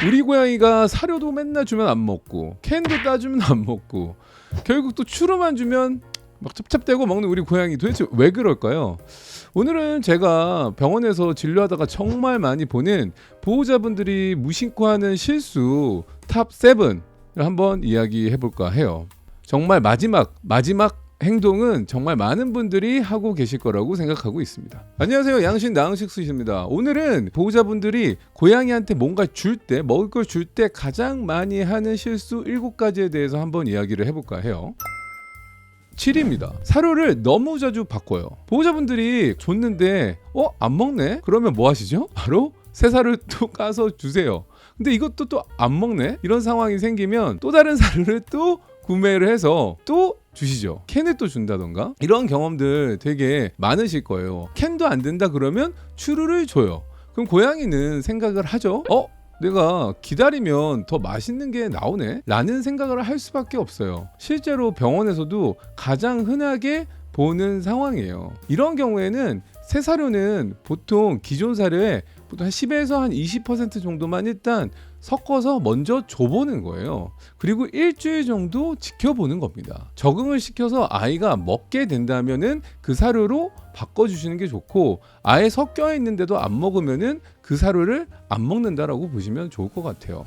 우리 고양이가 사료도 맨날 주면 안 먹고 캔도 따주면 안 먹고 결국 또 추루만 주면 막 찹찹대고 먹는 우리 고양이, 도대체 왜 그럴까요? 오늘은 제가 병원에서 진료하다가 정말 많이 보는 보호자분들이 무심코 하는 실수 탑 7을 한번 이야기해볼까 해요. 정말 마지막 행동은 정말 많은 분들이 하고 계실 거라고 생각하고 있습니다. 안녕하세요, 양신 나흥식수입니다. 오늘은 보호자분들이 고양이한테 뭔가 줄 때, 먹을 걸 줄 때 가장 많이 하는 실수 7가지에 대해서 한번 이야기를 해볼까 해요. 7입니다. 사료를 너무 자주 바꿔요. 보호자분들이 줬는데 안 먹네? 그러면 뭐 하시죠? 바로 새 사료를 또 까서 주세요. 근데 이것도 또 안 먹네? 이런 상황이 생기면 또 다른 사료를 또 구매를 해서 또 주시죠. 캔을 또 준다던가. 이런 경험들 되게 많으실 거예요. 캔도 안 된다 그러면 추루를 줘요. 그럼 고양이는 생각을 하죠. 내가 기다리면 더 맛있는 게 나오네? 라는 생각을 할 수밖에 없어요. 실제로 병원에서도 가장 흔하게 보는 상황이에요. 이런 경우에는 새 사료는 보통 기존 사료에 보통 한 10에서 한 20% 정도만 일단 섞어서 먼저 줘보는 거예요. 그리고 일주일 정도 지켜보는 겁니다. 적응을 시켜서 아이가 먹게 된다면은 그 사료로 바꿔주시는 게 좋고, 아예 섞여 있는데도 안 먹으면은 그 사료를 안 먹는다라고 보시면 좋을 것 같아요.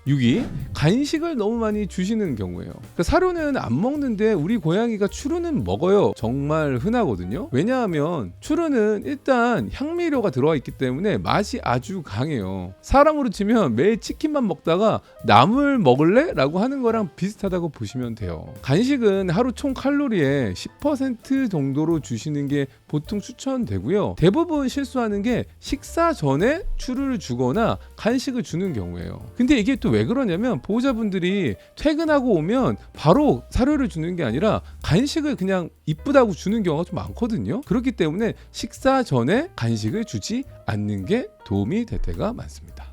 6위, 간식을 너무 많이 주시는 경우예요. 그러니까 사료는 안 먹는데 우리 고양이가 추루는 먹어요. 정말 흔하거든요. 왜냐하면 추루는 일단 향미료가 들어가 있기 때문에 맛이 아주 강해요. 사람으로 치면 매일 치킨만 먹다가 나물 먹을래? 라고 하는 거랑 비슷하다고 보시면 돼요. 간식은 하루 총 칼로리의 10% 정도로 주시는 게 보통 추천되고요. 대부분 실수하는 게 식사 전에 추루를 주거나 간식을 주는 경우예요. 근데 이게 또 왜 그러냐면 보호자분들이 퇴근하고 오면 바로 사료를 주는 게 아니라 간식을 그냥 이쁘다고 주는 경우가 좀 많거든요. 그렇기 때문에 식사 전에 간식을 주지 않는 게 도움이 될 때가 많습니다.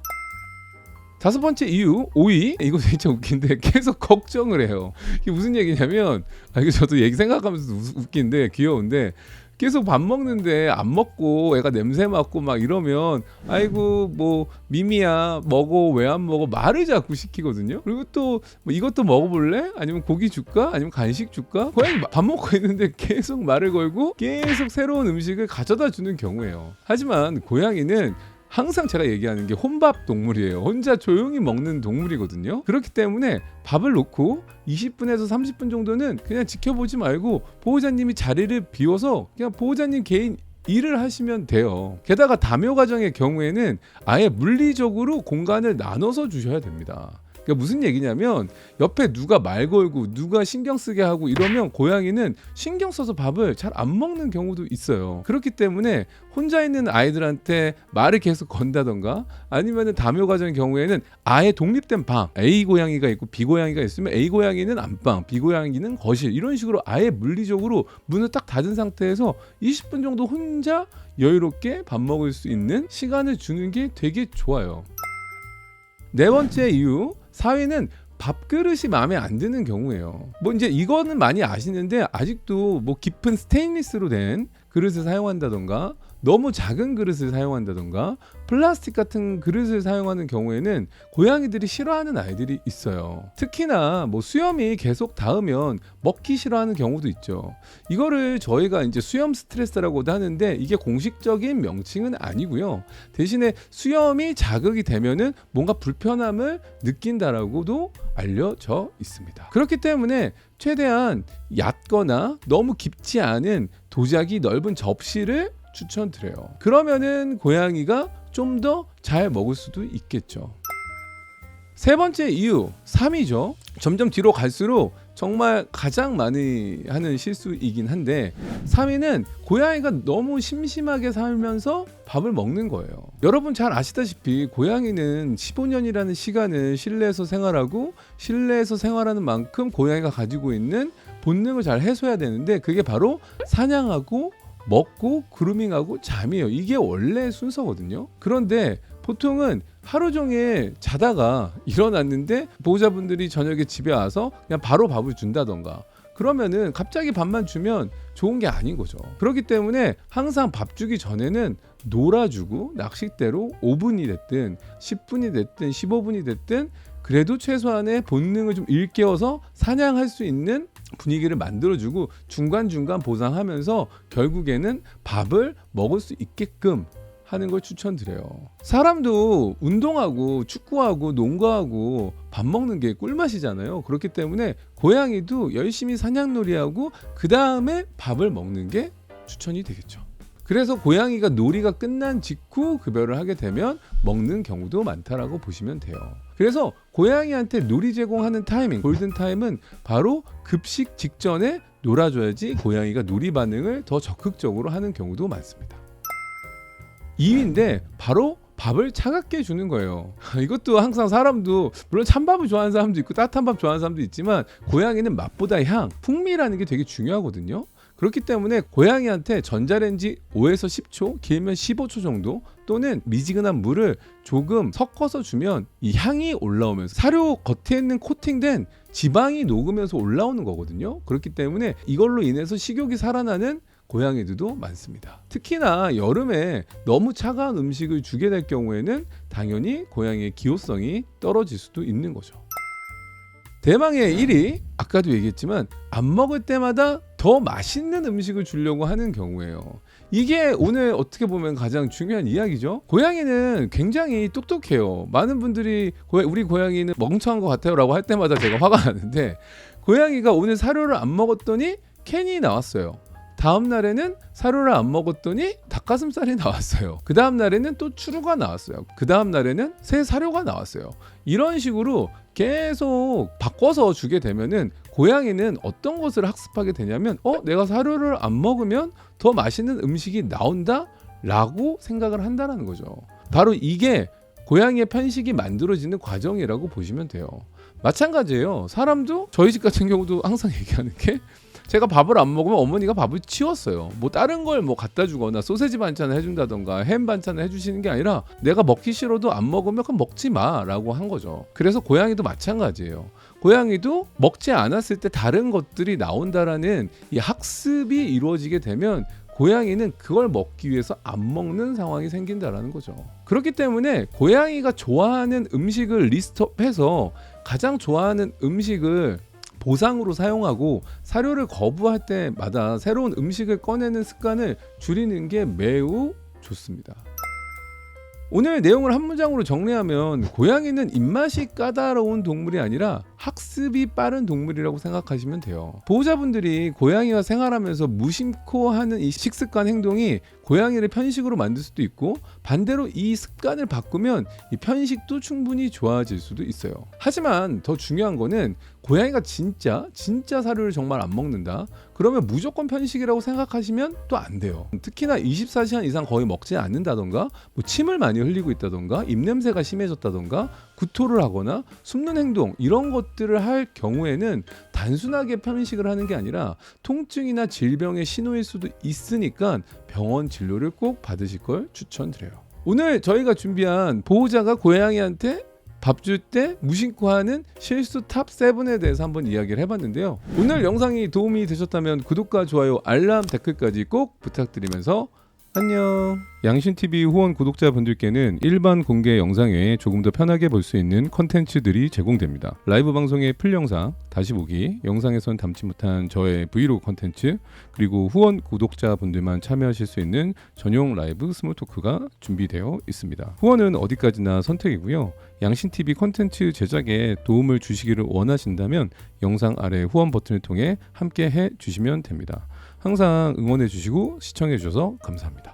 5번째 이유, 5위. 이거 진짜 웃긴데 계속 걱정을 해요. 이게 무슨 얘기냐면, 이거 저도 얘기 생각하면서 웃긴데 귀여운데, 계속 밥 먹는데 안 먹고 애가 냄새 맡고 막 이러면 아이고 뭐 미미야 먹어, 왜 안 먹어, 말을 자꾸 시키거든요. 그리고 또 뭐 이것도 먹어볼래? 아니면 고기 줄까? 아니면 간식 줄까? 고양이 밥 먹고 있는데 계속 말을 걸고 계속 새로운 음식을 가져다 주는 경우예요. 하지만 고양이는 항상 제가 얘기하는 게 혼밥 동물이에요. 혼자 조용히 먹는 동물이거든요. 그렇기 때문에 밥을 놓고 20분에서 30분 정도는 그냥 지켜보지 말고 보호자님이 자리를 비워서 그냥 보호자님 개인 일을 하시면 돼요. 게다가 다묘 가정의 경우에는 아예 물리적으로 공간을 나눠서 주셔야 됩니다. 그러니까 무슨 얘기냐면, 옆에 누가 말 걸고 누가 신경 쓰게 하고 이러면 고양이는 신경 써서 밥을 잘 안 먹는 경우도 있어요. 그렇기 때문에 혼자 있는 아이들한테 말을 계속 건다던가, 아니면 다묘 가정의 경우에는 아예 독립된 방, A 고양이가 있고 B 고양이가 있으면 A 고양이는 안방, B 고양이는 거실, 이런 식으로 아예 물리적으로 문을 딱 닫은 상태에서 20분 정도 혼자 여유롭게 밥 먹을 수 있는 시간을 주는 게 되게 좋아요. 4번째 이유, 4위는 밥그릇이 마음에 안 드는 경우예요. 뭐 이제 이거는 많이 아시는데, 아직도 뭐 깊은 스테인리스로 된 그릇을 사용한다던가, 너무 작은 그릇을 사용한다던가, 플라스틱 같은 그릇을 사용하는 경우에는 고양이들이 싫어하는 아이들이 있어요. 특히나 뭐 수염이 계속 닿으면 먹기 싫어하는 경우도 있죠. 이거를 저희가 이제 수염 스트레스라고도 하는데, 이게 공식적인 명칭은 아니고요. 대신에 수염이 자극이 되면은 뭔가 불편함을 느낀다라고도 알려져 있습니다. 그렇기 때문에 최대한 얕거나 너무 깊지 않은 도자기 넓은 접시를 추천드려요. 그러면은 고양이가 좀 더 잘 먹을 수도 있겠죠. 3번째 이유, 3위죠. 점점 뒤로 갈수록 정말 가장 많이 하는 실수이긴 한데, 3위는 고양이가 너무 심심하게 살면서 밥을 먹는 거예요. 여러분 잘 아시다시피 고양이는 15년이라는 시간을 실내에서 생활하고, 실내에서 생활하는 만큼 고양이가 가지고 있는 본능을 잘 해소해야 되는데, 그게 바로 사냥하고 먹고 그루밍하고 잠이에요. 이게 원래 순서거든요. 그런데 보통은 하루 종일 자다가 일어났는데 보호자분들이 저녁에 집에 와서 그냥 바로 밥을 준다던가, 그러면은 갑자기 밥만 주면 좋은 게 아닌 거죠. 그렇기 때문에 항상 밥 주기 전에는 놀아주고 낚싯대로 5분이 됐든 10분이 됐든 15분이 됐든 그래도 최소한의 본능을 좀 일깨워서 사냥할 수 있는 분위기를 만들어주고 중간중간 보상하면서 결국에는 밥을 먹을 수 있게끔 하는 걸 추천드려요. 사람도 운동하고 축구하고 농구하고 밥 먹는 게 꿀맛이잖아요. 그렇기 때문에 고양이도 열심히 사냥놀이하고 그 다음에 밥을 먹는 게 추천이 되겠죠. 그래서 고양이가 놀이가 끝난 직후 급여를 하게 되면 먹는 경우도 많다라고 보시면 돼요. 그래서 고양이한테 놀이 제공하는 타이밍, 골든타임은 바로 급식 직전에 놀아줘야지 고양이가 놀이 반응을 더 적극적으로 하는 경우도 많습니다. 2위인데 바로 밥을 차갑게 주는 거예요. 이것도 항상 사람도 물론 찬밥을 좋아하는 사람도 있고 따뜻한 밥 좋아하는 사람도 있지만 고양이는 맛보다 향, 풍미라는 게 되게 중요하거든요. 그렇기 때문에 고양이한테 전자레인지 5에서 10초, 길면 15초 정도 또는 미지근한 물을 조금 섞어서 주면 이 향이 올라오면서 사료 겉에 있는 코팅된 지방이 녹으면서 올라오는 거거든요. 그렇기 때문에 이걸로 인해서 식욕이 살아나는 고양이들도 많습니다. 특히나 여름에 너무 차가운 음식을 주게 될 경우에는 당연히 고양이의 기호성이 떨어질 수도 있는 거죠. 대망의 1위, 아까도 얘기했지만 안 먹을 때마다 더 맛있는 음식을 주려고 하는 경우예요. 이게 오늘 어떻게 보면 가장 중요한 이야기죠. 고양이는 굉장히 똑똑해요. 많은 분들이 우리 고양이는 멍청한 것 같아요 라고 할 때마다 제가 화가 나는데 고양이가 오늘 사료를 안 먹었더니 캔이 나왔어요. 다음 날에는 사료를 안 먹었더니 닭가슴살이 나왔어요. 그 다음 날에는 또 추루가 나왔어요. 그 다음 날에는 새 사료가 나왔어요. 이런 식으로 계속 바꿔서 주게 되면은 고양이는 어떤 것을 학습하게 되냐면 내가 사료를 안 먹으면 더 맛있는 음식이 나온다 라고 생각을 한다는 거죠. 바로 이게 고양이의 편식이 만들어지는 과정이라고 보시면 돼요. 마찬가지예요. 사람도 저희 집 같은 경우도 항상 얘기하는 게 제가 밥을 안 먹으면 어머니가 밥을 치웠어요. 뭐 다른 걸 뭐 갖다 주거나 소세지 반찬을 해준다던가 햄 반찬을 해주시는 게 아니라 내가 먹기 싫어도 안 먹으면 그럼 먹지 마라고 한 거죠. 그래서 고양이도 마찬가지예요. 고양이도 먹지 않았을 때 다른 것들이 나온다라는 이 학습이 이루어지게 되면 고양이는 그걸 먹기 위해서 안 먹는 상황이 생긴다라는 거죠. 그렇기 때문에 고양이가 좋아하는 음식을 리스트업해서 가장 좋아하는 음식을 보상으로 사용하고 사료를 거부할 때마다 새로운 음식을 꺼내는 습관을 줄이는 게 매우 좋습니다. 오늘 내용을 한 문장으로 정리하면 고양이는 입맛이 까다로운 동물이 아니라 학습이 빠른 동물이라고 생각하시면 돼요. 보호자분들이 고양이와 생활하면서 무심코 하는 이 식습관 행동이 고양이를 편식으로 만들 수도 있고 반대로 이 습관을 바꾸면 이 편식도 충분히 좋아질 수도 있어요. 하지만 더 중요한 거는 고양이가 진짜 사료를 정말 안 먹는다. 그러면 무조건 편식이라고 생각하시면 또 안 돼요. 특히나 24시간 이상 거의 먹지 않는다던가 뭐 침을 많이 흘리고 있다던가 입냄새가 심해졌다던가 구토를 하거나 숨는 행동 이런 것들을 할 경우에는 단순하게 편식을 하는 게 아니라 통증이나 질병의 신호일 수도 있으니까 병원 진료를 꼭 받으실 걸 추천드려요. 오늘 저희가 준비한 보호자가 고양이한테 밥 줄 때 무심코 하는 실수 탑 7에 대해서 한번 이야기를 해봤는데요. 오늘 영상이 도움이 되셨다면 구독과 좋아요, 알람, 댓글까지 꼭 부탁드리면서 안녕. 양신TV 후원 구독자분들께는 일반 공개 영상 외에 조금 더 편하게 볼 수 있는 컨텐츠들이 제공됩니다. 라이브 방송의 풀 영상, 다시 보기, 영상에선 담지 못한 저의 브이로그 컨텐츠, 그리고 후원 구독자분들만 참여하실 수 있는 전용 라이브 스몰 토크가 준비되어 있습니다. 후원은 어디까지나 선택이고요. 양신TV 컨텐츠 제작에 도움을 주시기를 원하신다면 영상 아래 후원 버튼을 통해 함께 해주시면 됩니다. 항상 응원해 주시고 시청해 주셔서 감사합니다.